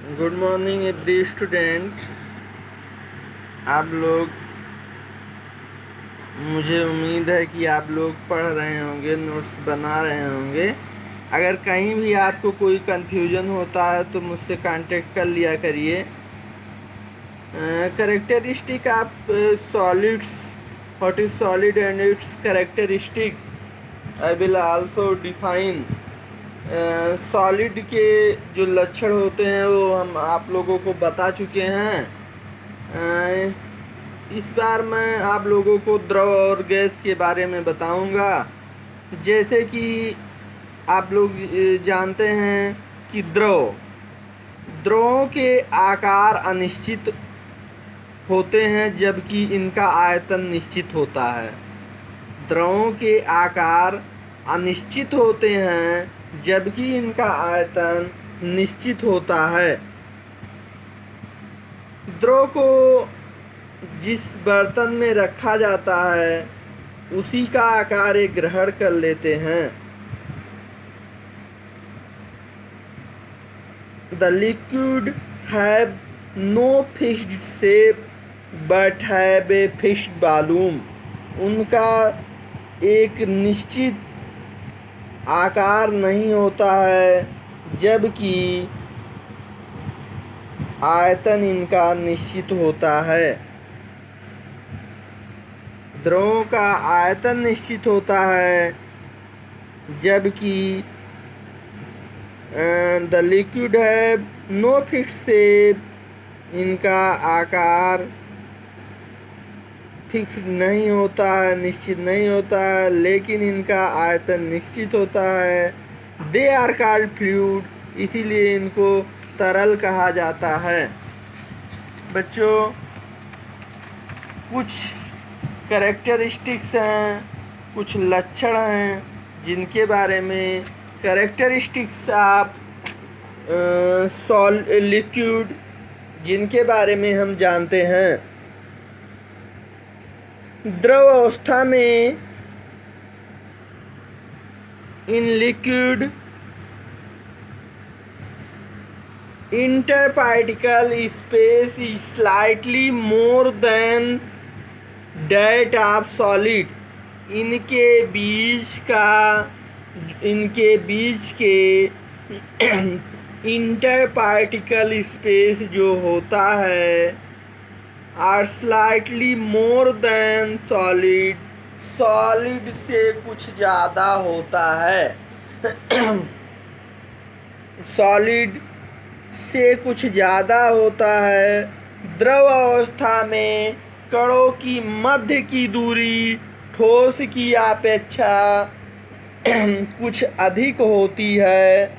Good morning every student. आप लोग, मुझे उम्मीद है कि आप लोग पढ़ रहे होंगे, नोट्स बना रहे होंगे। अगर कहीं भी आपको कोई कन्फ्यूजन होता है तो मुझसे कांटेक्ट कर लिया करिए। Characteristic of solids, what is solid and it's characteristic, I will also define. Solid के जो लक्षण होते हैं वो हम आप लोगों को बता चुके हैं। इस बार मैं आप लोगों को द्रव और गैस के बारे में बताऊंगा। जैसे कि आप लोग जानते हैं कि द्रवों के आकार अनिश्चित होते हैं जबकि इनका आयतन निश्चित होता है। द्रवों के आकार अनिश्चित होते हैं जबकि इनका आयतन निश्चित होता है। द्रव को जिस बर्तन में रखा जाता है उसी का आकार एक ग्रहण कर लेते हैं। The liquid have no fixed shape but have a fixed volume. उनका एक निश्चित आकार नहीं होता है जबकि आयतन इनका निश्चित होता है। द्रवों का आयतन निश्चित होता है जबकि द लिक्विड है नो फिक्स्ड शेप, इनका आकार फिक्स नहीं होता है, निश्चित नहीं होता है, लेकिन इनका आयतन निश्चित होता है। दे आर कॉल्ड फ्लूइड, इसीलिए इनको तरल कहा जाता है। बच्चों, कुछ कैरेक्टरिस्टिक्स हैं, कुछ लक्षण हैं जिनके बारे में कैरेक्टरिस्टिक्स ऑफ लिक्विड जिनके बारे में हम जानते हैं। द्रव अवस्था में in liquid interparticle space is slightly more than that of solid। इनके बीच के इंटरपार्टिकल स्पेस जो होता है are slightly more than solid, solid से कुछ ज़्यादा होता है। सॉलिड से कुछ ज़्यादा होता है। द्रव अवस्था में कणों की मध्य की दूरी ठोस की अपेक्षा कुछ अधिक होती है।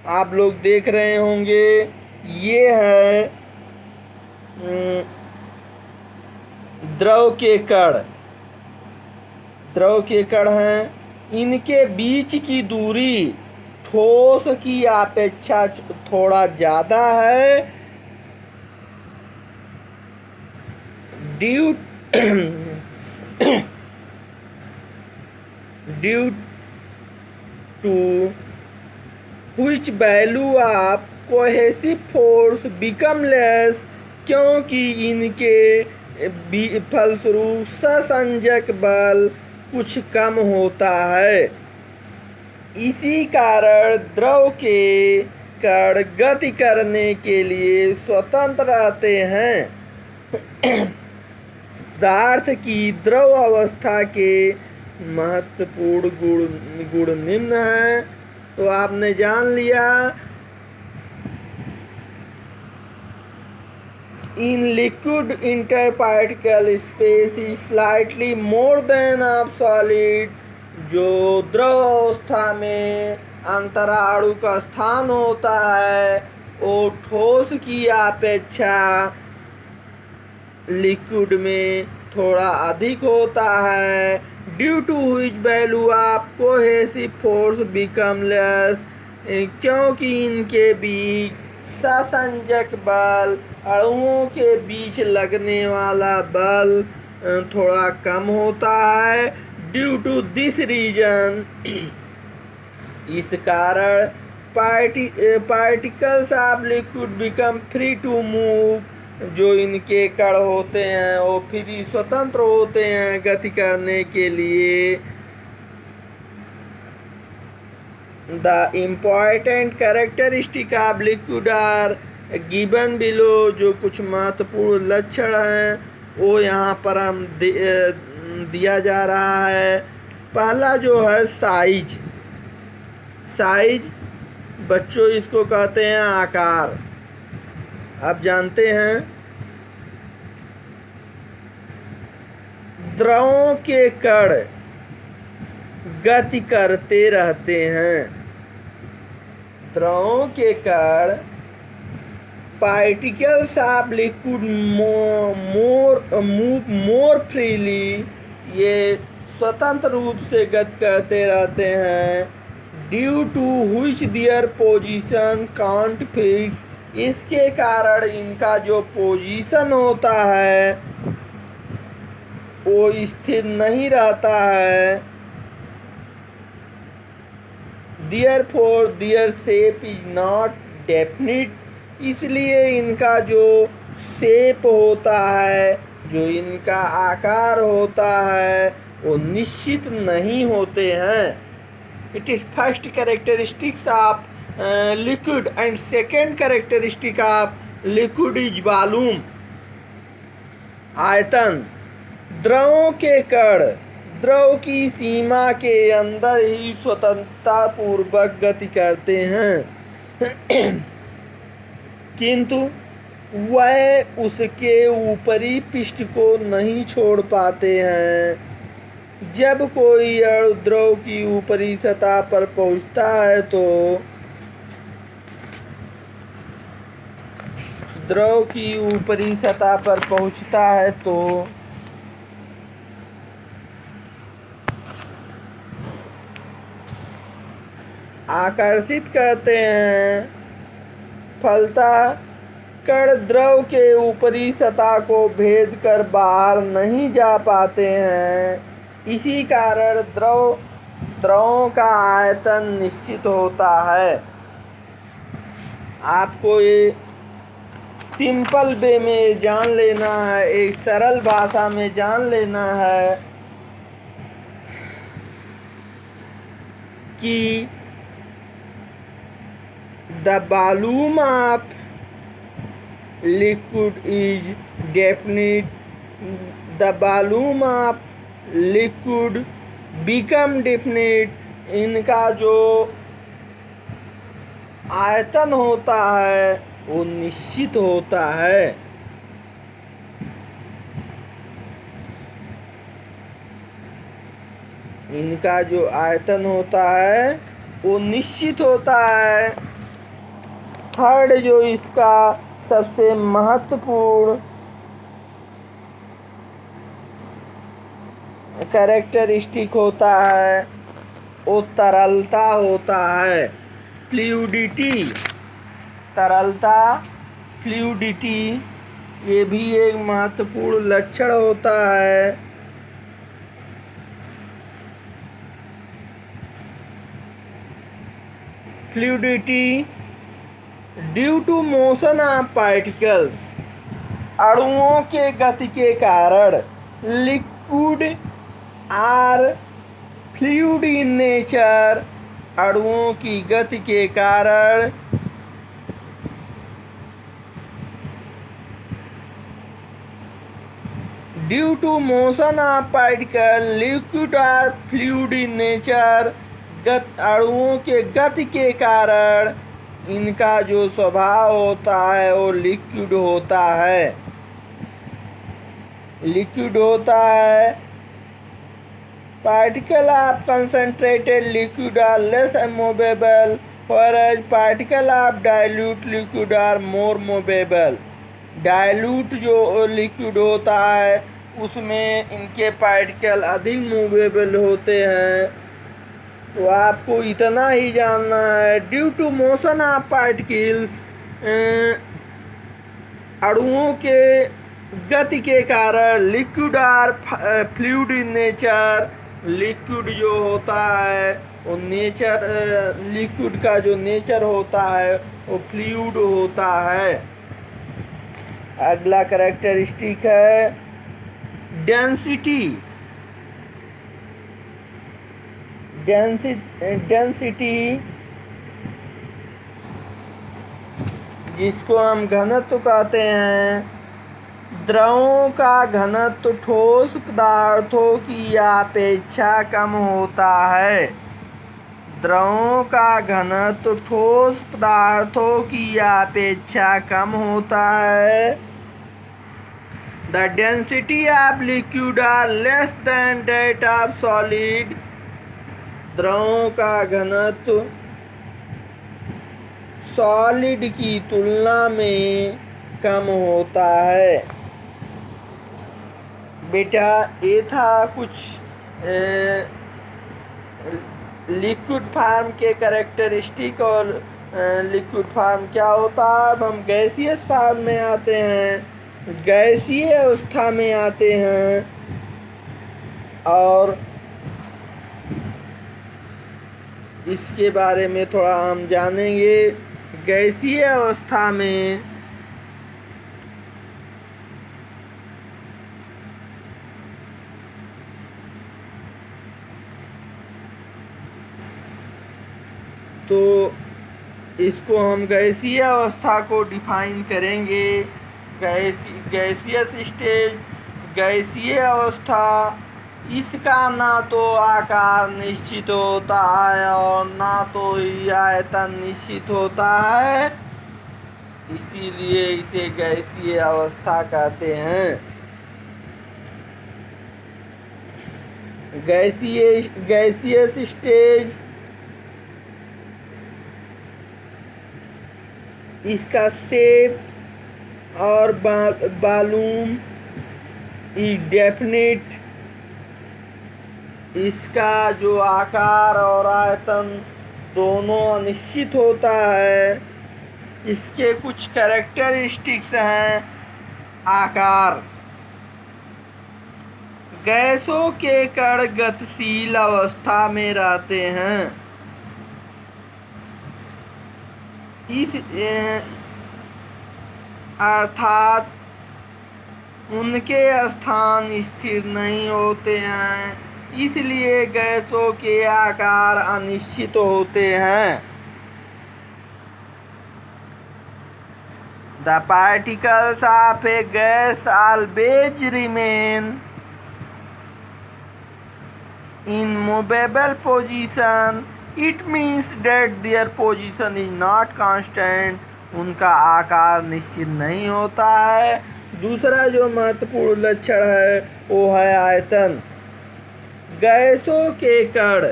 आप लोग देख रहे होंगे, ये है द्रव के कण हैं। इनके बीच की दूरी ठोस की अपेक्षा थोड़ा ज़्यादा है। Due to which value of cohesive force become less, क्योंकि इनके फलस्वरूप ससंजक बल कुछ कम होता है। इसी कारण द्रव के कण गति करने के लिए स्वतंत्र रहते हैं। पदार्थ की द्रव अवस्था के महत्वपूर्ण गुण निम्न हैं। तो आपने जान लिया, in liquid interparticle space is slightly more than of solid. जो द्रव अवस्था में अंतराणु का स्थान होता है वो ठोस की अपेक्षा लिक्विड में थोड़ा अधिक होता है। Due to which value of cohesive force become less, क्योंकि इनके बीच ससंजक बल, अणुओं के बीच लगने वाला बल थोड़ा कम होता है। ड्यू टू दिस रीजन, इस कारण particles of liquid become free to move. जो इनके कण होते हैं वो फ्री स्वतंत्र होते हैं गति करने के लिए। The important characteristic of liquid are given below. जो कुछ महत्वपूर्ण लक्षण हैं वो यहाँ पर हम दिया जा रहा है। पहला जो है साइज। बच्चों इसको कहते हैं आकार। आप जानते हैं द्रवों के कण गति करते रहते हैं। द्रवों के कण particles of liquid move more freely. ये स्वतंत्र रूप से गति करते रहते हैं। Due to which their position can't fix. इसके कारण इनका जो पोजीशन होता है वो स्थिर नहीं रहता है। Therefore their shape is not definite। इसलिए इनका जो शेप होता है, जो इनका आकार होता है वो निश्चित नहीं होते हैं। It is first characteristics of liquid and second characteristic of liquid is volume. आयतन। द्रवों के कण द्रव की सीमा के अंदर ही स्वतंत्रता पूर्वक गति करते हैं किंतु वह उसके ऊपरी पृष्ठ को नहीं छोड़ पाते हैं। जब कोई अणु द्रव की ऊपरी सतह पर पहुंचता है तो आकर्षित करते हैं। फलतः कण द्रव के ऊपरी सतह को भेद कर बाहर नहीं जा पाते हैं। इसी कारण द्रवों का आयतन निश्चित होता है। आपको ये सिंपल वे में जान लेना है, एक सरल भाषा में जान लेना है कि the volume of liquid is definite। the volume of liquid become definite। इनका जो आयतन होता है वो निश्चित होता है। इनका जो आयतन होता है वो निश्चित होता है। थर्ड जो इसका सबसे महत्वपूर्ण कैरेक्टरिस्टिक होता है वो तरलता होता है। फ्लूइडिटी। तरलता, फ्लूइडिटी ये भी एक महत्वपूर्ण लक्षण होता है। Fluidity due to motion of particles. अणुओं के गति के कारण liquid are fluid in nature. अणुओं की गति के कारण due to motion of particle liquid are fluid in nature. अणुओं के गति के कारण इनका जो स्वभाव होता है वो लिक्विड होता है। Particle of concentrated liquid are less movable whereas particle of dilute liquid are more movable. Dilute जो लिक्विड होता है उसमें इनके पार्टिकल अधिक मूवेबल होते हैं। तो आपको इतना ही जानना है। Due to motion of particles, अणुओं के गति के कारण liquid are fluid in nature. Liquid जो होता है वो नेचर, लिक्विड का जो नेचर होता है वो फ्लूइड होता है। अगला कैरेक्टरिस्टिक है डेंसिटी। डेंसिटी जिसको हम घनत्व कहते हैं। द्रवों का घनत्व ठोस पदार्थों की अपेक्षा कम होता है। द्रवों का घनत्व ठोस पदार्थों की अपेक्षा कम होता है। The density of liquid are less than that of solid. द्रवों का घनत्व सॉलिड की तुलना में कम होता है। बेटा ये था कुछ लिक्विड फार्म के कैरेक्टरिस्टिक और लिक्विड फार्म क्या होता है। अब हम गैसियस फार्म में आते हैं, गैसीय अवस्था में आते हैं और इसके बारे में थोड़ा हम जानेंगे। गैसीय अवस्था में तो इसको हम गैसीय अवस्था को डिफाइन करेंगे। गैसियस स्टेज, गैसीय अवस्था, इसका ना तो आकार निश्चित होता है और ना तो ही आयतन निश्चित होता है, इसीलिए इसे गैसीय अवस्था कहते हैं। गैसियस स्टेज, इसका शेप और वॉल्यूम इज डेफिनिट। इसका जो आकार और आयतन दोनों अनिश्चित होता है। इसके कुछ कैरेक्टरिस्टिक्स हैं। आकार, गैसों के कण गतिशील अवस्था में रहते हैं। इस अर्थात उनके स्थान स्थिर नहीं होते हैं, इसलिए गैसों के आकार अनिश्चित होते हैं। The particles of a gas always remain in movable position. It means that their position is not constant. उनका आकार निश्चित नहीं होता है। दूसरा जो महत्वपूर्ण लक्षण है वो है आयतन। गैसों के कण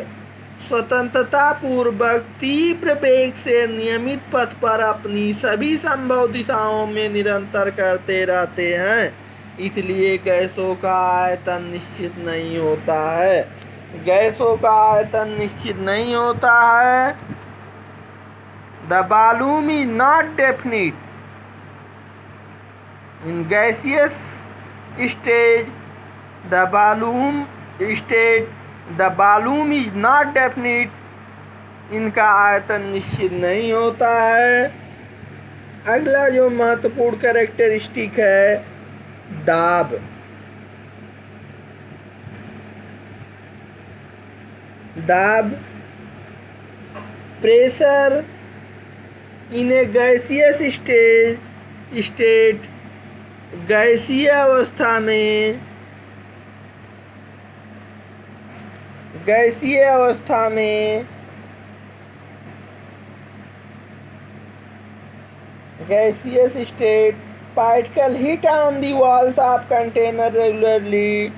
स्वतंत्रता पूर्वक तीव्र वेग से नियमित पथ पर अपनी सभी संभव दिशाओं में निरंतर करते रहते हैं, इसलिए गैसों का आयतन निश्चित नहीं होता है। गैसों का आयतन निश्चित नहीं होता है। The volume is not definite in gaseous stage. The volume is not definite, इनका आयतन निश्चित नहीं होता है। अगला जो महत्वपूर्ण कैरेक्टरिस्टिक है दाब। दाब, pressure in A gaseous state. गैसीय अवस्था में gaseous state particle hit on the walls of container regularly.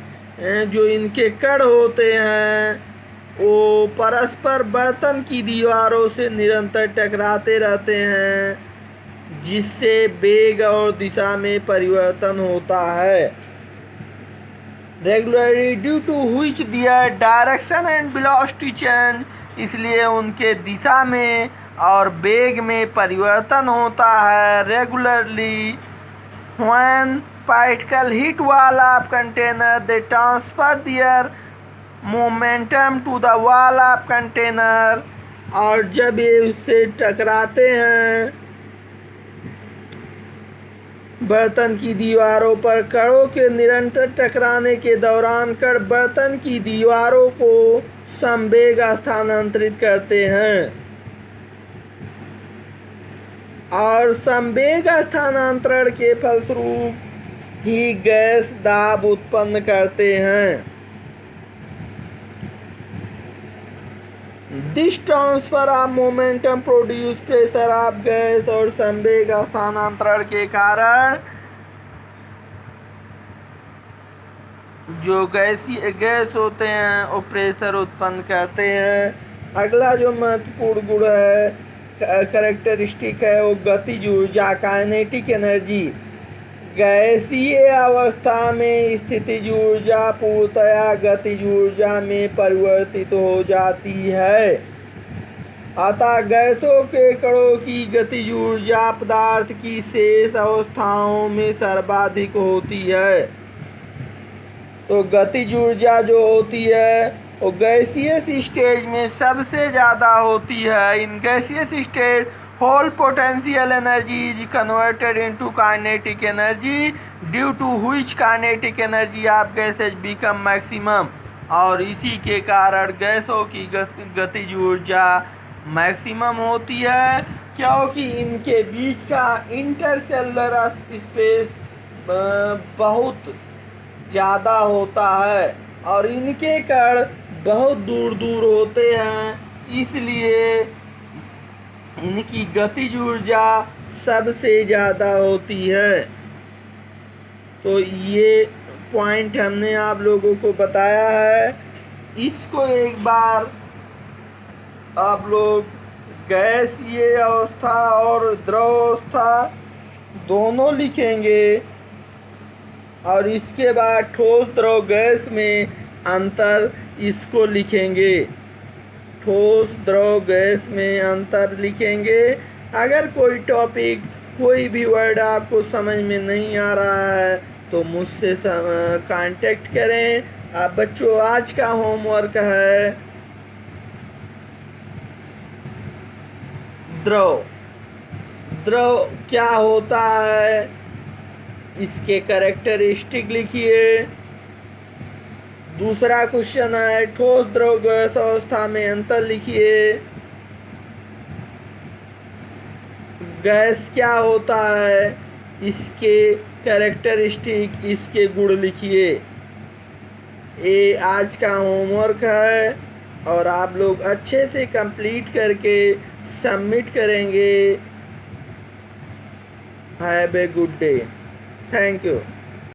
जो इनके कण होते हैं वो परस्पर बर्तन की दीवारों से निरंतर टकराते रहते हैं, जिससे वेग और दिशा में परिवर्तन होता है। Regularly due to which their direction and velocity change, इसलिए उनके दिशा में और वेग में परिवर्तन होता है। Regularly when particle hit wall of container they transfer their momentum to the wall of container, और जब ये उससे टकराते हैं बर्तन की दीवारों पर, कणों के निरंतर टकराने के दौरान कण बर्तन की दीवारों को संवेग स्थानांतरित करते हैं और संवेग स्थानांतरण के फलस्वरूप ही गैस दाब उत्पन्न करते हैं। This transfer of momentum produce pressure of gas, और संवेग स्थानांतरण के कारण जो गैस होते हैं वो प्रेशर उत्पन्न करते हैं। अगला जो महत्वपूर्ण गुण है, कैरेक्टरिस्टिक है, वो गतिज ऊर्जा, काइनेटिक एनर्जी। गैसीय अवस्था में स्थितिज ऊर्जा पूर्णतया गतिज ऊर्जा में परिवर्तित हो जाती है। अतः गैसों के कणों की गतिज ऊर्जा पदार्थ की शेष अवस्थाओं में सर्वाधिक होती है। तो गतिज ऊर्जा जो होती है वो गैसियस स्टेज में सबसे ज़्यादा होती है। In gaseous stage whole potential energy is converted into kinetic energy, due to which kinetic energy of gases become maximum, और इसी के कारण गैसों की गतिज ऊर्जा मैक्सिमम होती है, क्योंकि इनके बीच का इंटरसेलुलर स्पेस बहुत ज़्यादा होता है और इनके कण बहुत दूर दूर होते हैं, इसलिए इनकी गतिज ऊर्जा सबसे ज़्यादा होती है। तो ये पॉइंट हमने आप लोगों को बताया है। इसको एक बार आप लोग गैसीय अवस्था और द्रव अवस्था दोनों लिखेंगे और इसके बाद ठोस द्रव गैस में अंतर इसको लिखेंगे। ठोस द्रव गैस में अंतर लिखेंगे। अगर कोई टॉपिक कोई भी वर्ड आपको समझ में नहीं आ रहा है तो मुझसे कांटेक्ट करें। आप बच्चों, आज का होमवर्क है द्रव। द्रव क्या होता है, इसके कैरेक्टरिस्टिक लिखिए। दूसरा क्वेश्चन है ठोस द्रव गैस अवस्था में अंतर लिखिए। गैस क्या होता है, इसके कैरेक्टरिस्टिक, इसके गुण लिखिए। ये आज का होमवर्क है और आप लोग अच्छे से कंप्लीट करके सबमिट करेंगे। Have a good day. Thank you.